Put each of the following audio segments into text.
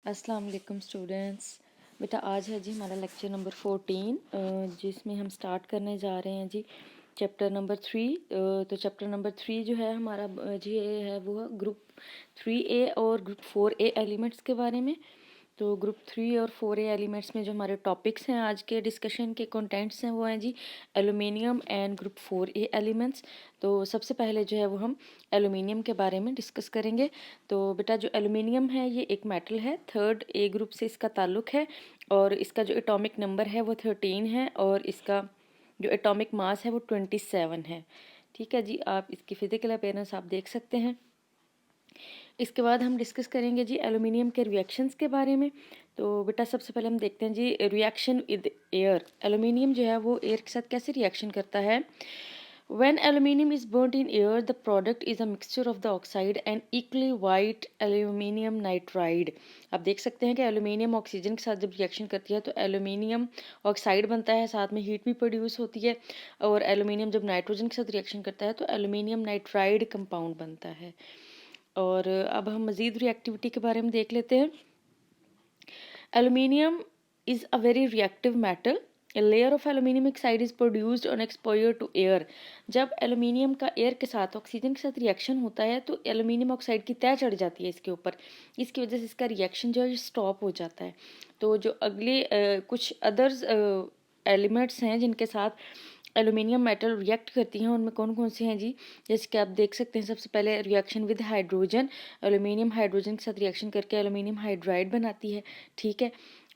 अस्सलाम वालेकुम स्टूडेंट्स। बेटा आज है जी हमारा लेक्चर नंबर 14 जिसमें हम स्टार्ट करने जा रहे हैं जी चैप्टर नंबर 3। तो चैप्टर नंबर 3 जो है हमारा जी ये है वो ग्रुप 3A और ग्रुप 4A एलिमेंट्स के बारे में। तो ग्रुप 3 और 4A एलिमेंट्स में जो हमारे टॉपिक्स हैं आज के डिस्कशन के कंटेंट्स हैं वो हैं जी aluminium and group 4A elements. तो सबसे पहले जो है वो हम एलुमिनियम के बारे में डिस्कस करेंगे। तो बेटा जो एलुमिनियम है ये एक मेटल है, थर्ड ए ग्रुप से इसका ताल्लुक़ है और इसका जो एटॉमिक नंबर है वो 13 है और इसका जो एटॉमिक मास है वो 27 है। ठीक है जी, आप इसकी फिजिकल अपीयरेंस आप देख सकते हैं। इसके बाद हम डिस्कस करेंगे जी एलुमिनियम के रिएक्शंस के बारे में। तो बेटा सबसे पहले हम देखते हैं जी रिएक्शन विद एयर। एलुमिनियम जो है वो एयर के साथ कैसे रिएक्शन करता है। When aluminium is burnt in air, the product is a mixture of the oxide and equally white aluminium nitride। आप देख सकते हैं कि एलुमिनियम ऑक्सीजन के साथ जब रिएक्शन करती है तो एलुमिनियम ऑक्साइड बनता है, साथ में हीट भी प्रोड्यूस होती है। और एलुमिनियम जब नाइट्रोजन के साथ रिएक्शन करता है तो एलुमिनियम नाइट्राइड कंपाउंड बनता है। और अब हम मज़ीद रिएक्टिविटी के बारे में देख लेते हैं। Aluminium is a very reactive metal. A layer of aluminium oxide is produced on exposure to air। जब एलुमिनियम का एयर के साथ ऑक्सीजन के साथ रिएक्शन होता है तो एलुमिनियम ऑक्साइड की तह चढ़ जाती है इसके ऊपर। इसकी वजह से इसका रिएक्शन जो है स्टॉप हो जाता है। तो जो अगले कुछ अदर्स एलिमेंट्स हैं जिनके साथ एलुमिनियम मेटल रिएक्ट करती हैं उनमें कौन कौन से हैं जी, जैसे कि आप देख सकते हैं। सबसे पहले reaction with hydrogen. Aluminium hydrogen के साथ रिएक्शन करके एलुमिनियम हाइड्राइड बनाती है। ठीक है।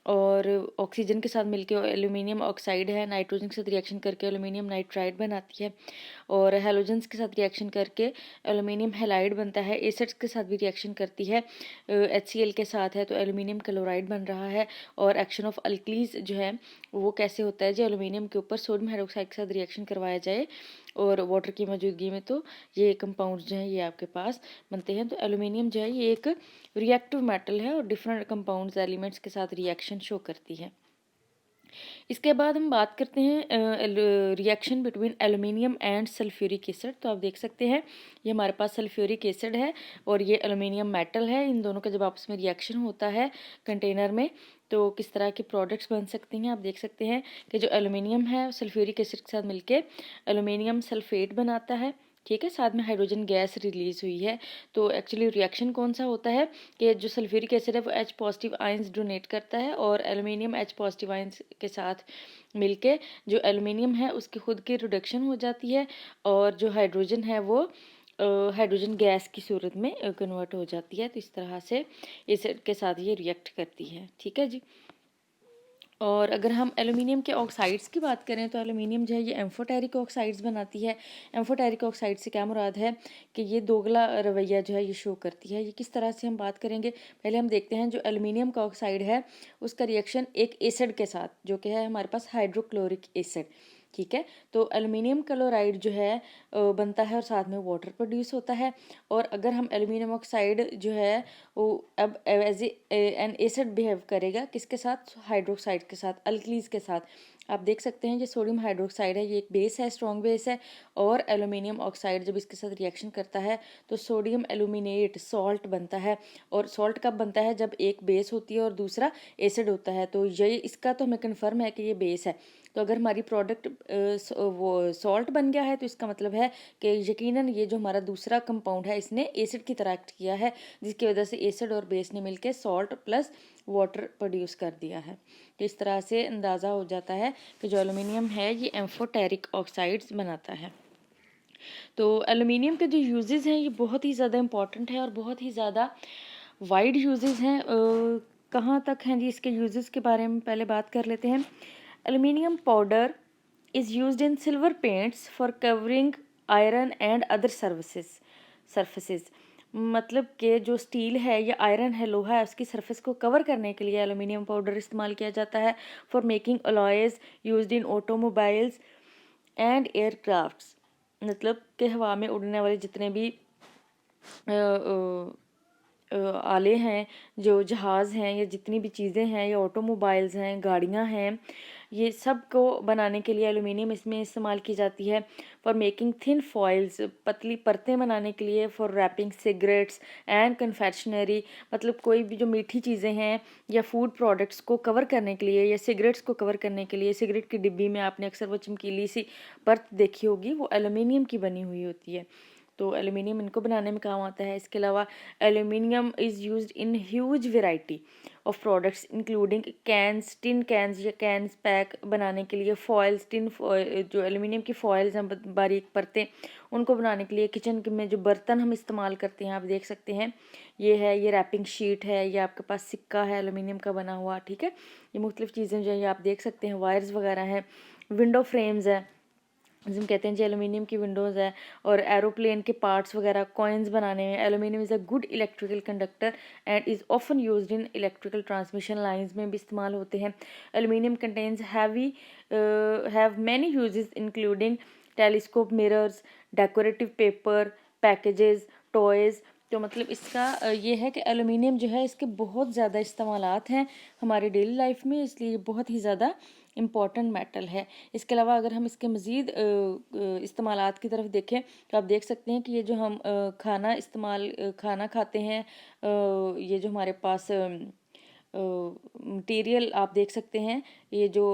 और ऑक्सीजन के साथ मिलकर एल्यूमिनियम ऑक्साइड है, नाइट्रोजन के साथ रिएक्शन करके एल्यूमिनियम नाइट्राइड बनाती है। और हैलोजेंस के साथ रिएक्शन करके एल्यूमिनियम हैलाइड बनता है। एसिड्स के साथ भी रिएक्शन करती है, HCl के साथ है तो एल्यूमिनियम क्लोराइड बन रहा है। और एक्शन ऑफ अल्कलीज जो है वो कैसे होता है जो एल्यूमिनियम के ऊपर सोडियम हाइड्रोक्साइड के साथ रिएक्शन करवाया जाए और वाटर की मौजूदगी में, तो ये कंपाउंड्स जो हैं ये आपके पास बनते हैं। तो एल्यूमिनियम जो है ये एक रिएक्टिव मेटल है और डिफरेंट कंपाउंड्स एलिमेंट्स के साथ रिएक्शन शो करती है। इसके बाद हम बात करते हैं reaction between aluminium and sulphuric acid. तो आप देख सकते हैं ये हमारे पास सल्फ्यूरिक एसिड है और ये एल्युमिनियम मेटल है। इन दोनों का जब आपस में रिएक्शन होता है कंटेनर में तो किस तरह के प्रोडक्ट्स बन सकती हैं। आप देख सकते हैं कि जो एल्युमिनियम है सल्फ्यूरिक एसिड के साथ मिलके एल्युमिनियम सल्फेट बनाता है। ठीक है, साथ में हाइड्रोजन गैस रिलीज हुई है। तो एक्चुअली रिएक्शन कौन सा होता है कि जो सल्फ्यूरिक एसिड है वो H पॉजिटिव आयंस डोनेट करता है और एल्युमिनियम H पॉजिटिव आयंस के साथ मिलके जो एल्युमिनियम है उसकी खुद की रिडक्शन हो जाती है और जो हाइड्रोजन है वो हाइड्रोजन गैस की सूरत में कन्वर्ट हो जाती है। तो इस तरह से एसिड के साथ ये रिएक्ट करती है। ठीक है जी। और अगर हम एल्युमिनियम के ऑक्साइड्स की बात करें तो एल्युमिनियम जो है ये एम्फोटेरिक ऑक्साइड्स बनाती है। एम्फोटेरिक ऑक्साइड से क्या मुराद है कि ये दोगला रवैया जो है ये शो करती है। ये किस तरह से हम बात करेंगे, पहले हम देखते हैं जो एल्युमिनियम का ऑक्साइड है उसका रिएक्शन एक एसिड के साथ जो कि है हमारे पास हाइड्रोक्लोरिक एसिड। ठीक है, तो एल्युमिनियम क्लोराइड जो है बनता है और साथ में वाटर प्रोड्यूस होता है। और अगर हम एल्युमिनियम ऑक्साइड जो है वो अब एज एन एसिड बिहेव करेगा किसके साथ, हाइड्रोक्साइड के साथ, अल्कलीज के साथ। आप देख सकते हैं ये सोडियम हाइड्रोक्साइड है, ये एक बेस है, स्ट्रॉन्ग बेस है। और एल्युमिनियम ऑक्साइड जब इसके साथ रिएक्शन करता है तो सोडियम एल्यूमिनेट सॉल्ट बनता है। और सॉल्ट कब बनता है, जब एक बेस होती है और दूसरा एसिड होता है। तो ये इसका तो हमें कन्फर्म है कि ये बेस है। तो अगर हमारी प्रोडक्ट वो सॉल्ट बन गया है तो इसका मतलब है कि यकीनन ये जो हमारा दूसरा कंपाउंड है इसने एसिड की तरह एक्ट किया है, जिसकी वजह से एसिड और बेस ने मिलकर सॉल्ट प्लस वाटर प्रोड्यूस कर दिया है। तो इस तरह से अंदाज़ा हो जाता है कि जो एल्युमिनियम है ये एम्फोटेरिक ऑक्साइड्स बनाता है। तो एल्युमिनियम के जो यूजेस हैं ये बहुत ही ज़्यादा इंपॉर्टेंट है और बहुत ही ज़्यादा वाइड यूजेस हैं। कहाँ तक हैं जी इसके यूजेस के बारे में पहले बात कर लेते हैं। Aluminium powder is used in silver paints for covering iron and other surfaces. मतलब कि जो स्टील है या आयरन है, लोहा है, उसकी सरफेस को कवर करने के लिए एल्युमिनियम पाउडर इस्तेमाल किया जाता है। For making alloys used in automobiles and aircrafts. मतलब कि हवा में उड़ने वाले जितने भी आले हैं, जो जहाज़ हैं या जितनी भी चीज़ें हैं या ऑटोमोबाइल्स हैं, गाड़ियाँ हैं, ये सब को बनाने के लिए एल्यूमिनियम इसमें इस्तेमाल की जाती है। फॉर मेकिंग थिन फॉइल्स, पतली परतें बनाने के लिए। For wrapping cigarettes and confectionery, मतलब कोई भी जो मीठी चीज़ें हैं या फूड प्रोडक्ट्स को कवर करने के लिए या सिगरेट्स को कवर करने के लिए। सिगरेट की डिब्बी में आपने अक्सर वो चमकीली सी परत देखी होगी, वो एल्यूमिनियम की बनी हुई होती है। तो एल्यूमिनियम इनको बनाने में काम आता है। इसके अलावा aluminium is used in huge variety of products including cans, tin cans या कैंस पैक बनाने के लिए। फॉइल्स, टिन जो एल्यूमिनियम की फॉइल्स हैं, बारीक परतें, उनको बनाने के लिए। किचन में जो बर्तन हम इस्तेमाल करते हैं, आप देख सकते हैं ये है, ये रैपिंग शीट है, ये आपके पास सिक्का है एल्यूमिनियम का बना हुआ, ठीक है। ये मुख्तलिफ चीज़ें जो है आप देख सकते हैं, वायर्स वगैरह हैं, विंडो फ्रेम्स है जिसमें कहते हैं जी एल्यूमिनियम की विंडोज़ है। और एरोप्लेन के पार्ट्स वगैरह, कॉइन्स बनाने में aluminium is a good electrical conductor and is often used in electrical transmission lines में भी इस्तेमाल होते हैं। Aluminium contains have many uses including telescope mirrors, decorative paper, packages, toys. तो मतलब इसका ये है कि एल्यूमिनियम जो है इसके बहुत ज़्यादा इस्तेमालात हैं हमारी डेली लाइफ में, इसलिए बहुत ही ज़्यादा इम्पॉर्टेंट मेटल है। इसके अलावा अगर हम इसके मज़ीद इस्तेमालात की तरफ देखें तो आप देख सकते हैं कि ये जो हम खाना खाते हैं, ये जो हमारे पास मटेरियल आप देख सकते हैं, ये जो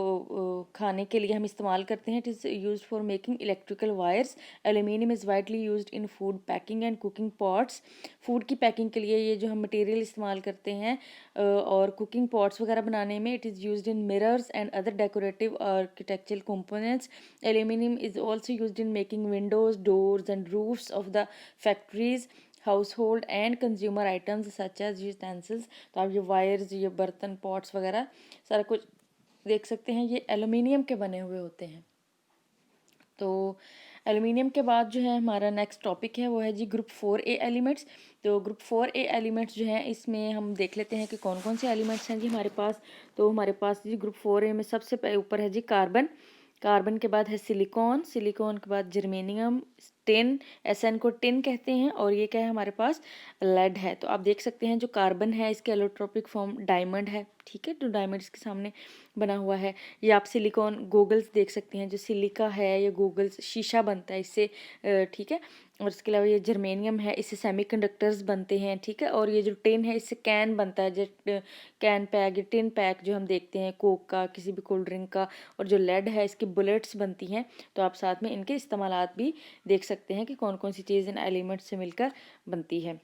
खाने के लिए हम इस्तेमाल करते हैं, it is used for making electrical wires. Aluminium is widely used in food packing and cooking pots. Food की पैकिंग के लिए ये जो हम मटेरियल इस्तेमाल करते हैं और कुकिंग पॉट्स वगैरह बनाने में, it is used in mirrors and other decorative architectural components. Aluminium is also used in making windows, doors and roofs of the factories, household and consumer items such as utensils. तो आप ये wires, ये बर्तन, pots वगैरह सारा कुछ देख सकते हैं, ये एल्यूमिनियम के बने हुए होते हैं। तो एल्यूमिनियम के बाद जो है हमारा नेक्स्ट टॉपिक है वो है जी ग्रुप 4A एलिमेंट्स। तो ग्रुप 4A एलिमेंट्स जो हैं इसमें हम देख लेते हैं कि कौन कौन से एलिमेंट्स हैं जी हमारे पास। तो हमारे पास जी ग्रुप 4A में सबसे ऊपर है जी कार्बन। कार्बन के बाद है सिलिकॉन, सिलिकॉन के बाद जर्मेनियम, टिन, एसएन को टिन कहते हैं। और ये क्या है हमारे पास, लेड है। तो आप देख सकते हैं जो कार्बन है इसके एलोट्रोपिक फॉर्म डायमंड है, ठीक है, तो डायमंड इसके सामने बना हुआ है। ये आप सिलिकॉन गोगल्स देख सकते हैं, जो सिलिका है ये गोगल्स, शीशा बनता है इससे, ठीक है। और इसके अलावा ये जर्मेनियम है, इससे सेमीकंडक्टर्स बनते हैं, ठीक है। और ये जो टिन है इससे कैन बनता है, जो कैन पैक या टिन पैक जो हम देखते हैं कोक का, किसी भी कोल्ड ड्रिंक का। और जो लेड है इसकी बुलेट्स बनती हैं। तो आप साथ में इनके इस्तेमालात भी देख सकते हैं कि कौन कौन सी चीज़ इन एलिमेंट्स से मिलकर बनती है।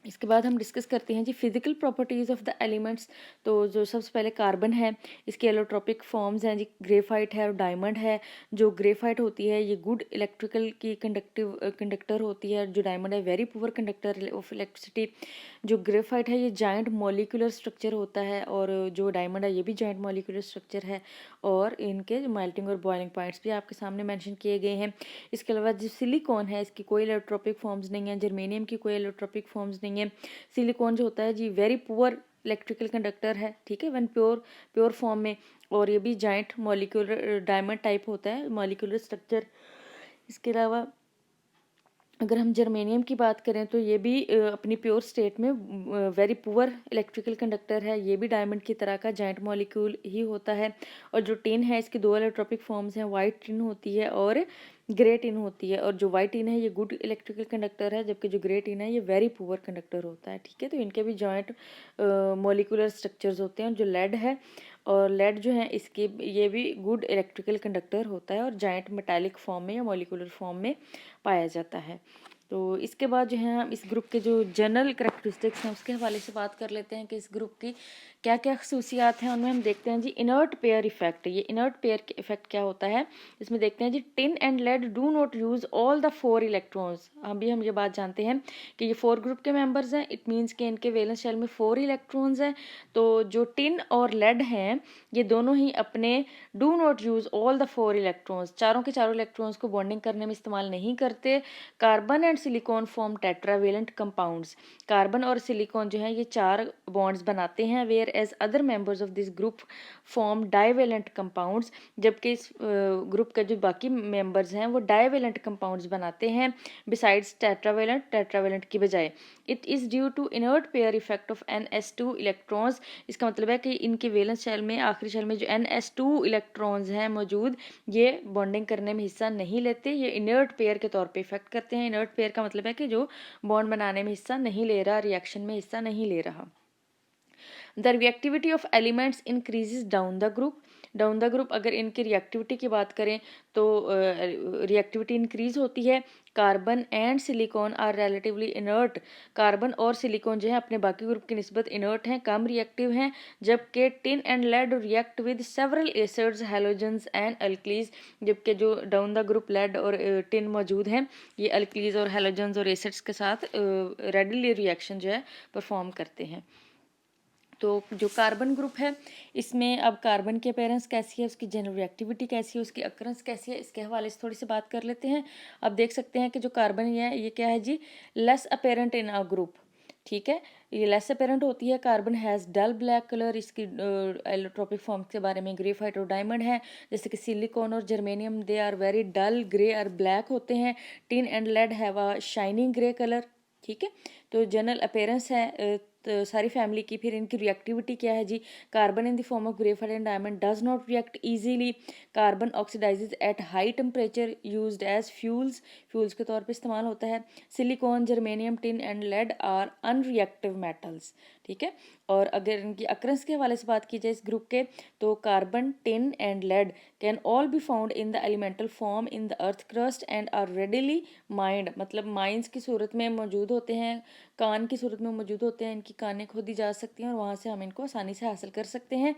इसके बाद हम डिस्कस करते हैं जी physical properties of the elements. तो जो सबसे पहले कार्बन है, इसके एलोट्रोपिक फॉर्म्स हैं जी, ग्रेफाइट है और डायमंड है। जो ग्रेफाइट होती है ये गुड इलेक्ट्रिकल की कंडक्टर होती है। जो डायमंड है very poor conductor of electricity. जो ग्रेफाइट है ये जॉइंट मॉलिक्यूलर स्ट्रक्चर होता है, और जो डायमंड है ये भी जॉइंट मॉलिक्यूलर स्ट्रक्चर है। और इनके मेल्टिंग और बॉइलिंग पॉइंट्स भी आपके सामने मेंशन किए गए हैं। इसके अलावा जो सिलिकॉन है इसकी कोई इलेक्ट्रोपिक फॉर्म्स नहीं है, जर्मेनियम की कोई इलेक्ट्रोपिक फॉर्म्स नहीं है। सिलिकॉन जो होता है जी वेरी पुअर इलेक्ट्रिकल कंडक्टर है, ठीक है, वन प्योर फॉर्म में। और ये भी जॉइंट मॉलिक्यूलर डायमंड टाइप होता है मॉलिक्यूलर स्ट्रक्चर। इसके अलावा अगर हम जर्मेनियम की बात करें तो ये भी अपनी प्योर स्टेट में वेरी पुअर इलेक्ट्रिकल कंडक्टर है। ये भी डायमंड की तरह का जॉइंट मॉलिक्यूल ही होता है। और जो टिन है इसकी दो इलेक्ट्रोपिक फॉर्म्स हैं, वाइट टिन होती है और ग्रे टिन होती है। और जो वाइट टिन है ये गुड इलेक्ट्रिकल कंडक्टर है, जबकि जो ग्रे टिन है ये वेरी पुअर कंडक्टर होता है, ठीक है। तो इनके भी जॉइंट मॉलिक्यूलर स्ट्रक्चर्स होते हैं। जो लेड है, और लेड जो है इसके ये भी गुड इलेक्ट्रिकल कंडक्टर होता है और जॉइंट मेटालिक फॉर्म में या मॉलिक्यूलर फॉर्म में पाया जाता है। तो इसके बाद जो है हम इस ग्रुप के जो जनरल करैक्टरिस्टिक्स हैं उसके हवाले से बात कर लेते हैं कि इस ग्रुप की क्या क्या खसूसियात हैं। उनमें हम देखते हैं जी इनर्ट पेयर इफेक्ट। ये इनर्ट पेयर इफेक्ट क्या होता है, इसमें देखते हैं जी tin and lead do not use all the 4 electrons. अभी हम ये बात जानते हैं कि ये 4 ग्रुप के मेंबर्स हैं, इट मीन्स कि इनके वैलेंस शेल में 4 इलेक्ट्रॉन्स हैं। तो जो टिन और लेड हैं ये दोनों ही अपने do not use all the 4 electrons, चारों के चारों इलेक्ट्रॉन्स को बॉन्डिंग करने में इस्तेमाल नहीं करते। Carbon and and silicon form tetravalent compounds. Carbon और सिलिकॉन जो है ये 4 बॉन्ड्स बनाते हैं, whereas other members of this group form divalent compounds, जबकि इस ग्रुप के जो बाकी मेंबर्स हैं वो डाइवेलेंट कंपाउंड्स बनाते हैं बिसाइड्स टेट्रावेलेंट की बजाय। It is due to inert pair effect of NS2 electrons. इसका मतलब है कि इनके वैलेंस शेल में, आखिरी शेल में जो NS2 इलेक्ट्रॉन्स हैं मौजूद, ये बॉन्डिंग करने में हिस्सा नहीं लेते, ये इनर्ट पेयर के तौर पे इफेक्ट करते हैं। इनर्ट पेयर का मतलब है कि जो बॉन्ड बनाने में हिस्सा नहीं ले रहा, रिएक्शन में हिस्सा नहीं ले रहा। The reactivity of elements increases down the group. Down the group अगर इनकी रिएक्टिविटी की बात करें तो रिएक्टिविटी इंक्रीज होती है। Carbon and silicon are relatively inert. Carbon और सिलिकॉन जो है अपने बाकी ग्रुप की निस्बत इनर्ट हैं, कम रिएक्टिव हैं, जबकि tin and lead react with several acids, halogens and alkalis. जबकि जो डाउन द ग्रुप लेड और टिन मौजूद हैं, ये अल्कलीज और हैलोजेंस और एसिड्स के साथ रेडिली रिएक्शन जो है परफॉर्म करते हैं। तो जो कार्बन ग्रुप है इसमें अब कार्बन की अपीयरेंस कैसी है, उसकी जनरल रिएक्टिविटी कैसी है, उसकी अकरेंस कैसी है, इसके हवाले से थोड़ी सी बात कर लेते हैं। अब देख सकते हैं कि जो कार्बन ये क्या है जी, less apparent in a group. ठीक है, ये लेस अपेरेंट होती है। Carbon has dull black colour. इसकी एलोट्रोपिक फॉर्म्स के बारे में ग्रेफाइट और डायमंड है, जैसे कि सिलिकॉन और germanium, they are very dull grey और ब्लैक होते हैं। Tin and lead have a shining grey colour. ठीक है, तो जनरल अपेयरेंस है तो सारी फैमिली की। फिर इनकी रिएक्टिविटी क्या है जी, carbon in the form of graphite and diamond does not react easily. Carbon oxidises at high temperature, used as fuels के तौर पे इस्तेमाल होता है। Silicon, germanium, tin and lead are unreactive metals. ठीक है, और अगर इनकी अक्रंस के हवाले से बात की जाए इस ग्रुप के, तो carbon, tin and lead can all be found in the elemental form in the earth crust and are readily mined. मतलब माइंस की सूरत में मौजूद होते हैं, कान की सूरत में मौजूद होते हैं, इनकी कानें खोदी जा सकती हैं और वहाँ से हम इनको आसानी से हासिल कर सकते हैं।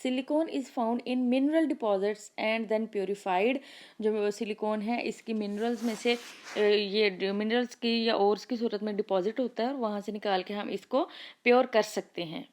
Silicon is found in mineral deposits and then purified. जो सिलिकॉन है इसकी मिनरल्स में से ये मिनरल्स की या ओर्स की सूरत में डिपॉजिट होता है और वहाँ से निकाल के हम इसको प्योर कर सकते हैं।